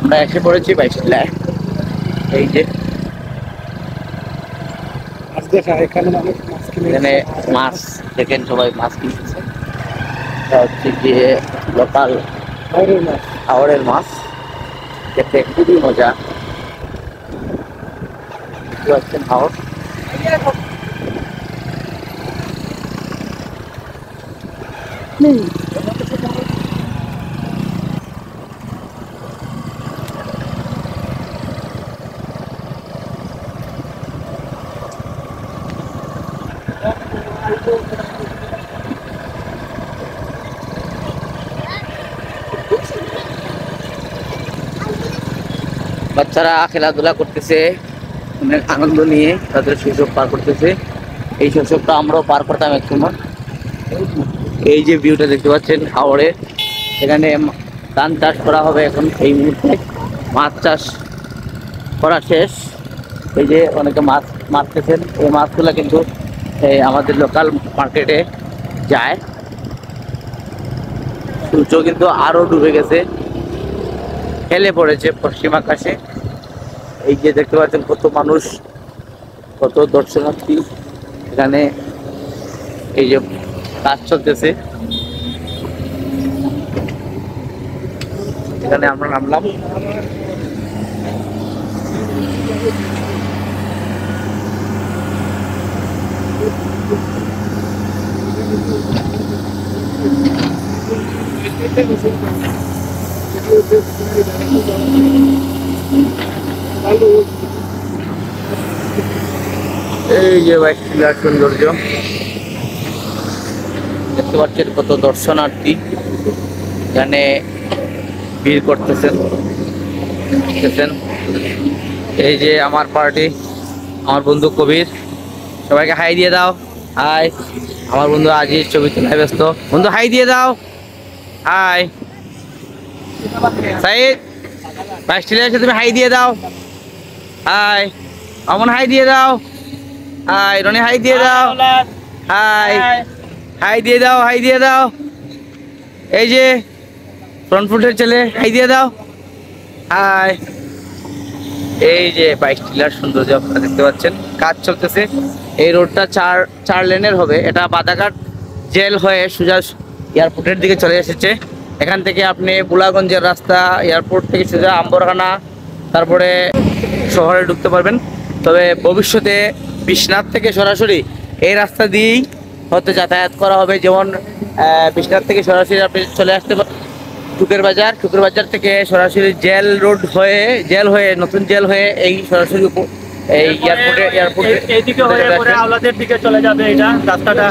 আমরা এসে পড়েছি বাইশটিলায়। এই যে এখানে মাছ দেখেন, সবাই মাছ কিনতেছে। এটা হচ্ছে গিয়ে লোকাল হাওড়ের মাছ, খেতে খুবই মজা। দেখতে পাচ্ছেন হাওড়। বাচ্চারা খেলাধুলা করতেছে, অনেক আনন্দ নিয়ে তাদের শৈশব পার করতেছে। এই শৈশবটা আমরাও পার করতাম এক সময়। এই যে ভিউটা দেখতে পাচ্ছেন হাওড়ে, এখানে ধান চাষ করা হবে এখন। এই মুহূর্তে মাছ চাষ করা শেষ। এই যে অনেকে মাছ মারতেছেন, এই মাছগুলো কিন্তু আমাদের লোকাল মার্কেটে যায়। সূর্য কিন্তু আরো ডুবে গেছে, হেলে পড়েছে পশ্চিম আকাশে। এই যে দেখতে পাচ্ছেন কত মানুষ, কত দর্শনার্থী এখানে। এই যে কাজ চলতেছে, এখানে আমরা নামলাম। এই যে বাইশটিলার সৌন্দর্য দেখতে পাচ্ছেন, কত দর্শনার্থী এখানে ভিড় করতেছেন। এই যে আমার পার্টি, আমার বন্ধু কবির, সবাইকে হাই দিয়ে দাও। হাই। আমার বন্ধু আজিজ ছবি তোলায় ব্যস্ত। বন্ধু হাই দিয়ে দাও। হাই। সাইদ, বাইশটিলায় এসে তুমি হাই দিয়ে দাও। হাই। অমন হাই দিয়ে দাও। হাই। রনি হাই দিয়ে দাও। হাই। হাই দিয়ে দাও, হাই দিয়ে দাও। এই যে ফ্রন্ট ফুটের ছেলে, হাই দিয়ে দাও। হাই। এই যে বাইশটিলার সৌন্দর্য আপনারা দেখতে পাচ্ছেন, কাজ চলতেছে। এই রোডটা চার লেনের হবে। এটা বাদাঘাট জেল হয়ে সোজা এয়ারপোর্টের দিকে চলে এসেছে। এখান থেকে আপনি বুলাগঞ্জের রাস্তা, এয়ারপোর্ট থেকে সোজা আম্বরখানা, তারপরে শহরে ঢুকতে পারবেন। তবে ভবিষ্যতে বিশ্বনাথ থেকে সরাসরি এই রাস্তা দিয়েই হয়তো যাতায়াত করা হবে। যেমন বিশ্বনাথ থেকে সরাসরি আপনি চলে আসতে পারেন টুকের বাজার থেকে সরাসরি জেল রোড হয়ে, নতুন জেল হয়ে এই সরাসরি এই এয়ারপোর্টে এইদিকে হয়ে পরে আওলাদের দিকে চলে যাবে এটা রাস্তাটা।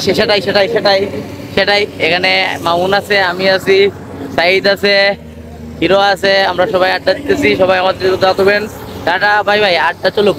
সেটাই। এখানে মামুন আছে, আমি আছি, সাইদ আছে, হিরো আছে। আমরা সবাই আড্ডা দিতেছি। সবাই আমাদের দোয়া করবেন। Tata, bye bye. আড্ডা চলুক।